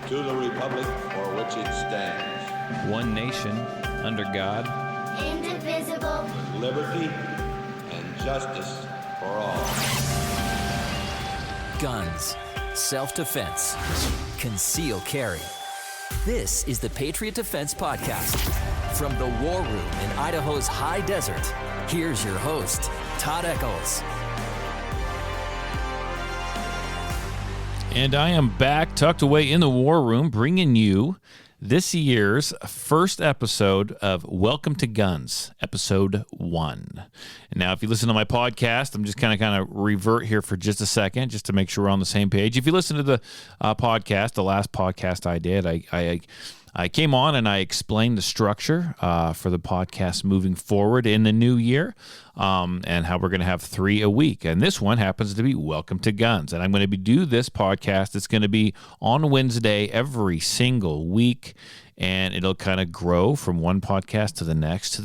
to the republic for which it stands, one nation, under God, indivisible, with liberty and justice for all. Guns, self-defense, concealed carry. This is the Patriot Defense Podcast. From the war room in Idaho's high desert, here's your host, Todd Echols. And I am back, tucked away in the war room, bringing you this year's first episode of Welcome to Guns, episode 1. And now, if you listen to my podcast, I'm just kind of revert here for just a second, just to make sure we're on the same page. If you listen to the podcast, the last podcast I did, I came on and I explained the structure for the podcast moving forward in the new year, and how we're going to have 3 a week. And this one happens to be Welcome to Guns. And I'm going to do this podcast. It's going to be on Wednesday every single week, and it'll kind of grow from one podcast to the next.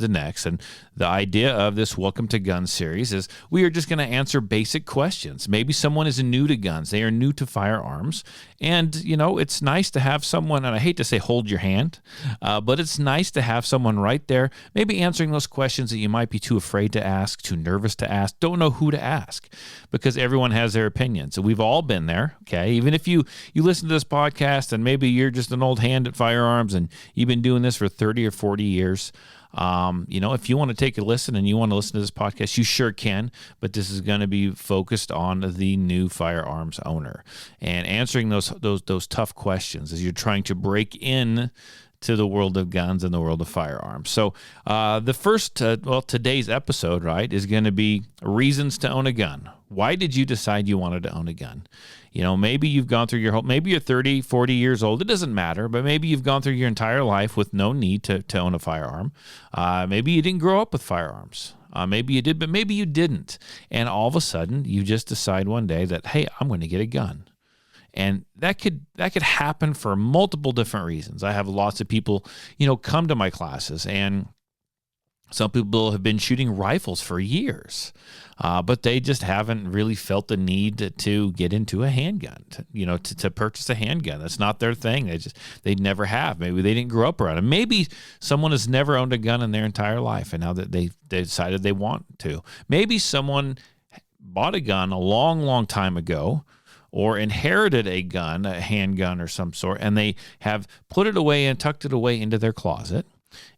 And the idea of this Welcome to Guns series is we are just going to answer basic questions. Maybe someone is new to guns. They are new to firearms. And, you know, it's nice to have someone, and I hate to say hold your hand, but it's nice to have someone right there, maybe answering those questions that you might be too afraid to ask, too nervous to ask, don't know who to ask, because everyone has their opinions. So we've all been there, okay? Even if you listen to this podcast and maybe you're just an old hand at firearms and you've been doing this for 30 or 40 years, if you want to take a listen and you want to listen to this podcast, you sure can, but this is going to be focused on the new firearms owner and answering those tough questions as you're trying to break in to the world of guns and the world of firearms. So the first, today's episode, right, is going to be reasons to own a gun. Why did you decide you wanted to own a gun? You know, maybe you've gone through your whole, maybe you're 30, 40 years old. It doesn't matter, but maybe you've gone through your entire life with no need to own a firearm. Maybe you didn't grow up with firearms. Maybe you did, but maybe you didn't. And all of a sudden, you just decide one day that, hey, I'm going to get a gun. And that could happen for multiple different reasons. I have lots of people, come to my classes, and some people have been shooting rifles for years, but they just haven't really felt the need to get into a handgun, to purchase a handgun. That's not their thing. They never have. Maybe they didn't grow up around it. Maybe someone has never owned a gun in their entire life, and now that they decided they want to. Maybe someone bought a gun a long, long time ago, or inherited a gun, a handgun or some sort, and they have put it away and tucked it away into their closet.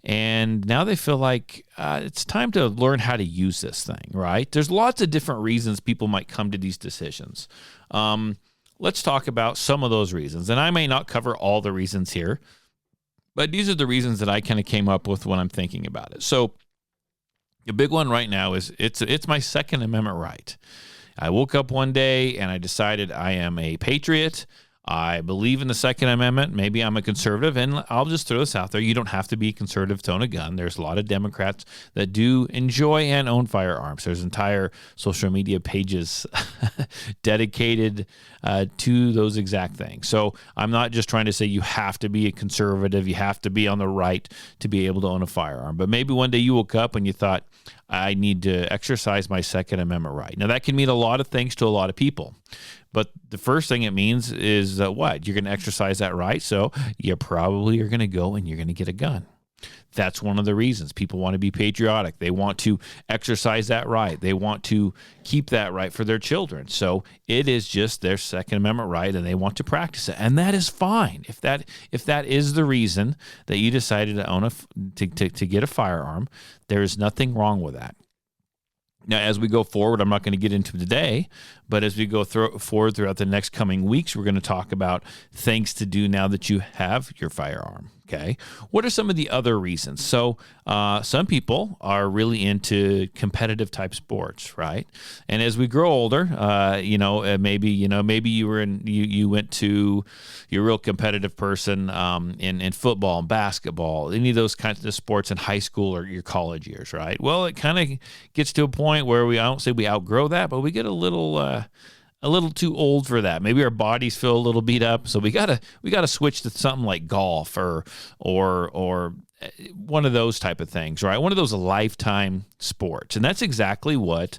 And now they feel like it's time to learn how to use this thing, right? There's lots of different reasons people might come to these decisions. Let's talk about some of those reasons. And I may not cover all the reasons here, but these are the reasons that I kind of came up with when I'm thinking about it. So the big one right now is it's my Second Amendment right. I woke up one day and I decided I am a patriot. I believe in the Second Amendment. Maybe I'm a conservative, and I'll just throw this out there. You don't have to be conservative to own a gun. There's a lot of Democrats that do enjoy and own firearms. There's entire social media pages dedicated to those exact things. So I'm not just trying to say you have to be a conservative, you have to be on the right to be able to own a firearm. But maybe one day you woke up and you thought, I need to exercise my Second Amendment right. Now, that can mean a lot of things to a lot of people. But the first thing it means is what? You're going to exercise that right, so you probably are going to go and you're going to get a gun. That's one of the reasons. People want to be patriotic. They want to exercise that right. They want to keep that right for their children. So it is just their Second Amendment right, and they want to practice it. And that is fine. If that is the reason that you decided to own to get a firearm, there is nothing wrong with that. Now, as we go forward, I'm not going to get into today, but as we go forward throughout the next coming weeks, we're going to talk about things to do now that you have your firearm. Okay. What are some of the other reasons? So some people are really into competitive type sports, right? And as we grow older, maybe you went to, you're a real competitive person in football and basketball, any of those kinds of sports in high school or your college years, right? Well, it kind of gets to a point where I don't say we outgrow that, but we get a little too old for that. Maybe our bodies feel a little beat up, so we gotta switch to something like golf or one of those type of things, right? One of those lifetime sports. And that's exactly what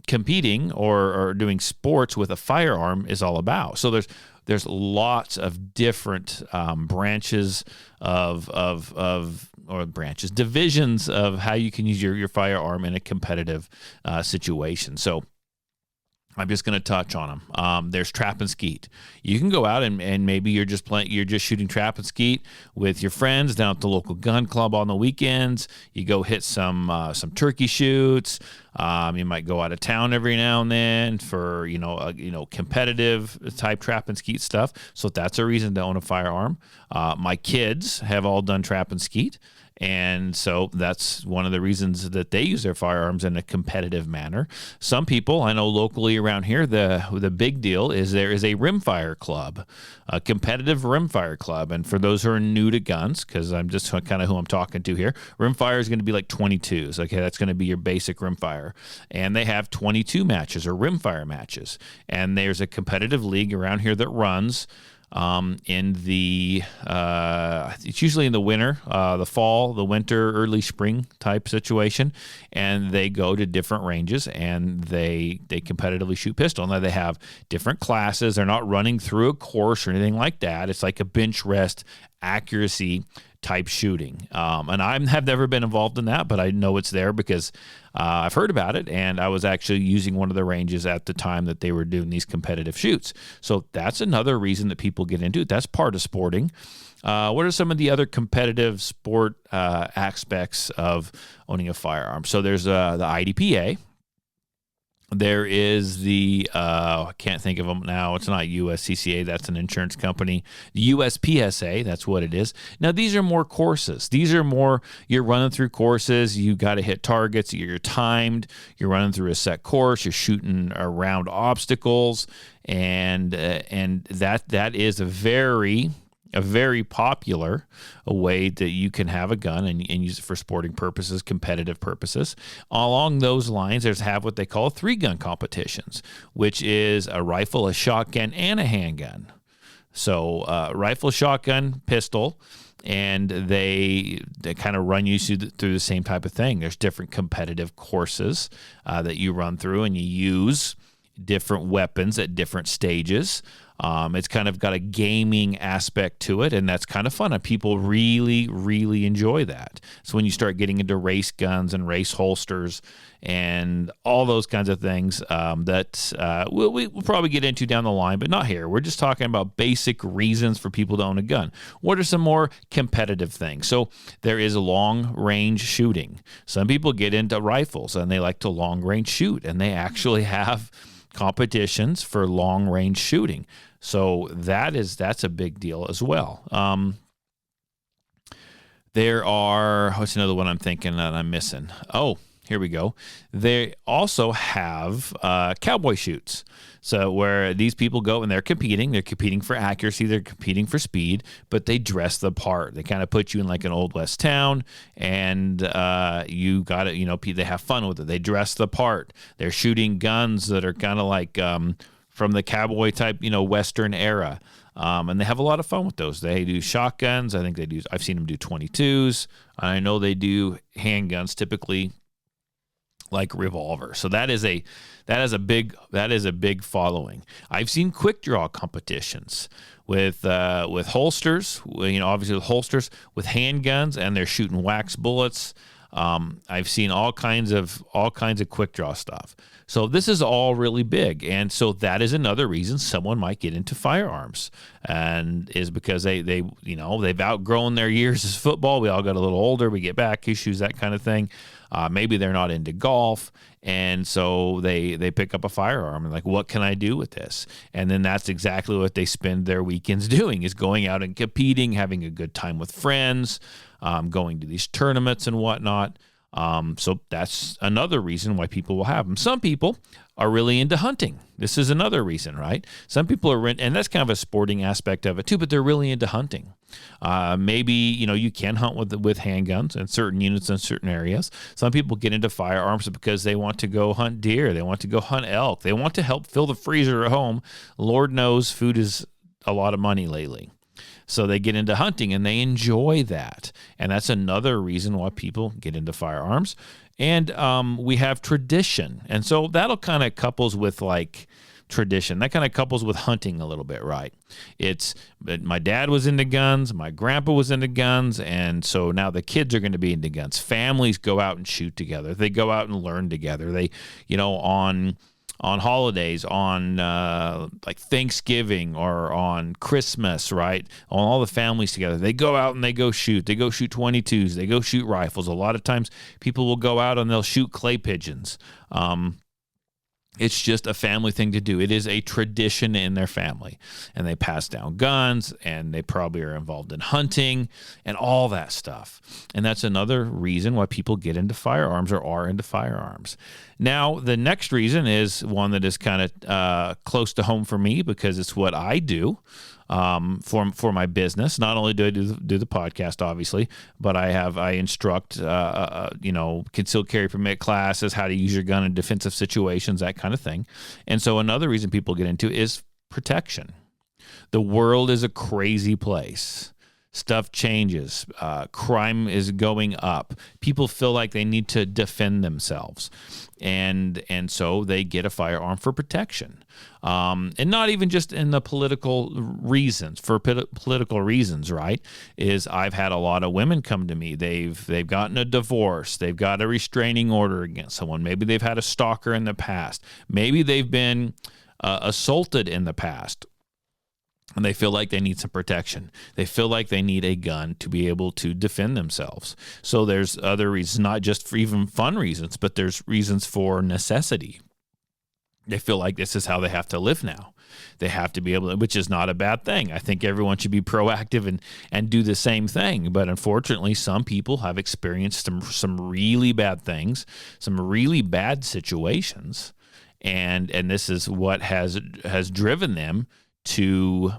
competing or doing sports with a firearm is all about. So there's lots of different divisions of how you can use your firearm in a competitive situation. So I'm just going to touch on them. There's trap and skeet. You can go out and maybe you're just shooting trap and skeet with your friends down at the local gun club on the weekends. You go hit some turkey shoots. You might go out of town every now and then for competitive type trap and skeet stuff. So that's a reason to own a firearm. My kids have all done trap and skeet. And so that's one of the reasons that they use their firearms in a competitive manner. Some people, I know locally around here, the big deal is there is a rimfire club, a competitive rimfire club. And for those who are new to guns, because I'm just kind of who I'm talking to here, rimfire is going to be like 22s. Okay, that's going to be your basic rimfire. And they have 22 matches or rimfire matches. And there's a competitive league around here that runs it's usually in the winter, the fall, the winter, early spring type situation, and they go to different ranges and they competitively shoot pistol. Now they have different classes. They're not running through a course or anything like that. It's like a bench rest accuracy type shooting. And I have never been involved in that, but I know it's there because I've heard about it, and I was actually using one of the ranges at the time that they were doing these competitive shoots. So that's another reason that people get into it. That's part of sporting. What are some of the other competitive sport aspects of owning a firearm? So there's the IDPA. There is the, I can't think of them now. It's not USCCA. That's an insurance company. The USPSA, that's what it is. Now, these are more courses. These are more, you're running through courses. You got to hit targets. You're timed. You're running through a set course. You're shooting around obstacles. And that is a very popular way that you can have a gun and use it for sporting purposes, competitive purposes. Along those lines, there's what they call 3-gun competitions, which is a rifle, a shotgun, and a handgun. So rifle, shotgun, pistol, and they kind of run you through the same type of thing. There's different competitive courses that you run through, and you use different weapons at different stages. It's kind of got a gaming aspect to it, and that's kind of fun. And people really, really enjoy that. So when you start getting into race guns and race holsters and all those kinds of things that we'll probably get into down the line, but not here. We're just talking about basic reasons for people to own a gun. What are some more competitive things? So there is long-range shooting. Some people get into rifles, and they like to long-range shoot, and they actually have competitions for long-range shooting. So that's a big deal as well. There are, what's another one I'm thinking that I'm missing? Oh, here we go. They also have cowboy shoots. So where these people go and they're competing for accuracy, they're competing for speed, but they dress the part. They kind of put you in like an Old West town, and you got it. They have fun with it. They dress the part. They're shooting guns that are kind of like from the cowboy type, Western era. And they have a lot of fun with those. They do shotguns. I think I've seen them do 22s. I know they do handguns, typically like revolver. So that is a big following. I've seen quick draw competitions with holsters, obviously with holsters, with handguns, and they're shooting wax bullets. I've seen all kinds of quick draw stuff. So this is all really big, and so that is another reason someone might get into firearms, and is because they've outgrown their years as football. We all got a little older. We get back issues, that kind of thing. Maybe they're not into golf, and so they pick up a firearm and like, what can I do with this? And then that's exactly what they spend their weekends doing, is going out and competing, having a good time with friends, going to these tournaments and whatnot. So that's another reason why people will have them. Some people are really into hunting. This is another reason, right? Some people are, and that's kind of a sporting aspect of it too, but they're really into hunting. Maybe, you can hunt with handguns in certain units in certain areas. Some people get into firearms because they want to go hunt deer. They want to go hunt elk. They want to help fill the freezer at home. Lord knows food is a lot of money lately. So they get into hunting and they enjoy that. And that's another reason why people get into firearms. And we have tradition. And so that'll kind of couples with like tradition. That kind of couples with hunting a little bit, right? My dad was into guns, my grandpa was into guns, and so now the kids are going to be into guns. Families go out and shoot together. They go out and learn together. They, on holidays, on like Thanksgiving or on Christmas, right? On all the families together, they go out and they go shoot. They go shoot 22s. They go shoot rifles. A lot of times people will go out and they'll shoot clay pigeons. It's just a family thing to do. It is a tradition in their family. And they pass down guns, and they probably are involved in hunting and all that stuff. And that's another reason why people get into firearms or are into firearms. Now, the next reason is one that is kind of close to home for me because it's what I do. For my business. Not only do I do the podcast, obviously, but I instruct, concealed carry permit classes, how to use your gun in defensive situations, that kind of thing. And so another reason people get into is protection. The world is a crazy place. Stuff changes. Crime is going up. People feel like they need to defend themselves. And so they get a firearm for protection. And not even just in the political reasons, for political reasons, right? I've had a lot of women come to me. They've gotten a divorce. They've got a restraining order against someone. Maybe they've had a stalker in the past. Maybe they've been assaulted in the past. And they feel like they need some protection. They feel like they need a gun to be able to defend themselves. So there's other reasons, not just for even fun reasons, but there's reasons for necessity. They feel like this is how they have to live now. They have to be able to, which is not a bad thing. I think everyone should be proactive and do the same thing. But unfortunately, some people have experienced some really bad things, some really bad situations. And this is what has driven them to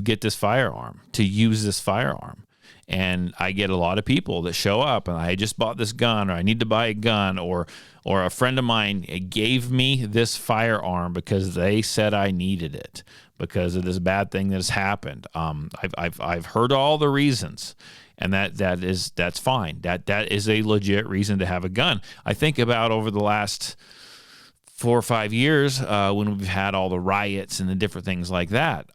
get this firearm, to use this firearm. And I get a lot of people that show up and I just bought this gun, or I need to buy a gun, or a friend of mine gave me this firearm because they said I needed it because of this bad thing that has happened. I've heard all the reasons, and that's fine. That is a legit reason to have a gun. I think about over the last 4 or 5 years when we've had all the riots and the different things like that,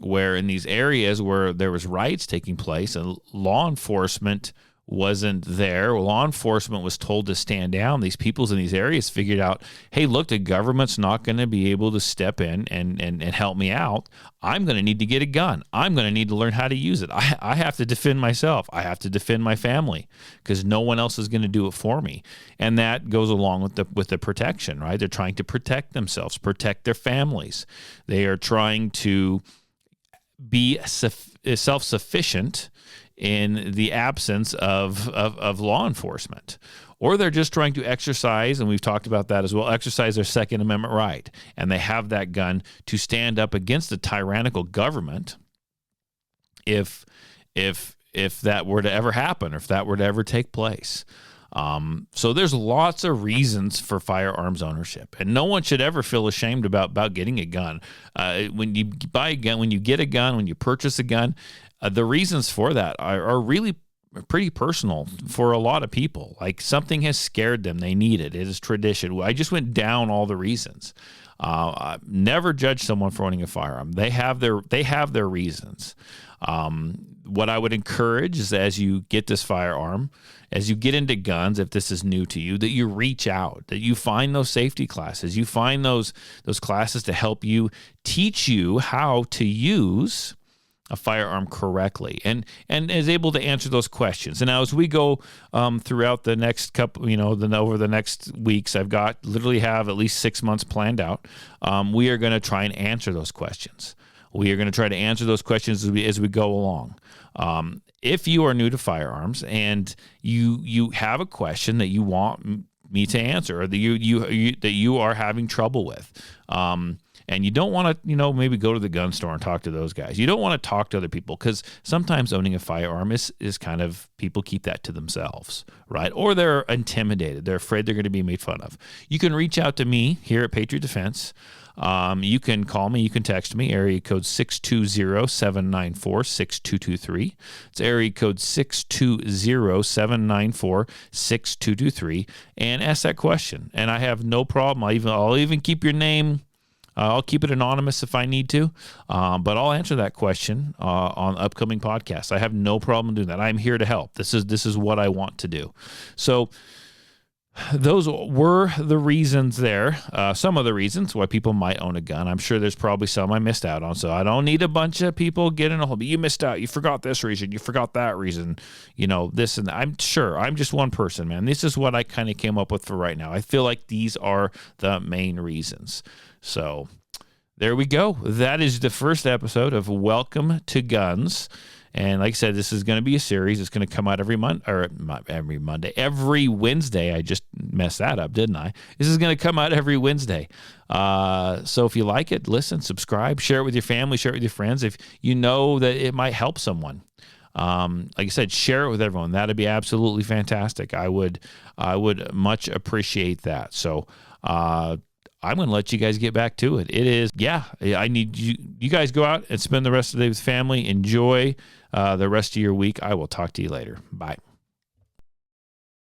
where in these areas where there was riots taking place and law enforcement wasn't there. Law enforcement was told to stand down. These peoples in these areas figured out, hey, look, the government's not going to be able to step in and help me out. I'm going to need to get a gun. I'm going to need to learn how to use it. I have to defend myself. I have to defend my family because no one else is going to do it for me. And that goes along with the protection, right? They're trying to protect themselves, protect their families. They are trying to be self-sufficient in the absence of law enforcement. Or they're just trying to exercise, and we've talked about that as well, exercise their Second Amendment right. And they have that gun to stand up against a tyrannical government if that were to ever happen, or if that were to ever take place. So there's lots of reasons for firearms ownership, and no one should ever feel ashamed about getting a gun. When you buy a gun, when you get a gun, when you purchase a gun, the reasons for that are really pretty personal for a lot of people. Like something has scared them. They need it. It is tradition. I just went down all the reasons. Never judge someone for owning a firearm. They have their reasons. What I would encourage is, as you get this firearm, as you get into guns, if this is new to you, that you reach out, that you find those safety classes, you find those classes to help you, teach you how to use a firearm correctly, and is able to answer those questions. And now as we go throughout the next couple, over the next weeks, literally have at least 6 months planned out. We are going to try and answer those questions. We are going to try to answer those questions as we go along. If you are new to firearms and you have a question that you want me to answer, or that you are having trouble with, And you don't want to, maybe go to the gun store and talk to those guys. You don't want to talk to other people because sometimes owning a firearm is kind of, people keep that to themselves, right? Or they're intimidated. They're afraid they're going to be made fun of. You can reach out to me here at Patriot Defense. You can call me, you can text me, area code 620-794-6223. It's area code 620-794-6223, and ask that question. And I have no problem. I'll even keep your name. I'll keep it anonymous if I need to, but I'll answer that question on upcoming podcasts. I have no problem doing that. I'm here to help. This is what I want to do. So those were the reasons there. Some of the reasons why people might own a gun. I'm sure there's probably some I missed out on. So I don't need a bunch of people getting a hold of me. You missed out. You forgot this reason. You forgot that reason. This and that. I'm sure. I'm just one person, man. This is what I kind of came up with for right now. I feel like these are the main reasons. So there we go. That is the first episode of Welcome to Guns. And like I said, this is going to be a series. It's going to come out every Wednesday. I just messed that up, didn't I? This is going to come out every Wednesday. So if you like it, listen, subscribe, share it with your family, share it with your friends. If you know that it might help someone, like I said, share it with everyone. That'd be absolutely fantastic. I would much appreciate that. So, I'm going to let you guys get back to it. It is, I need you guys go out and spend the rest of the day with family. Enjoy the rest of your week. I will talk to you later. Bye.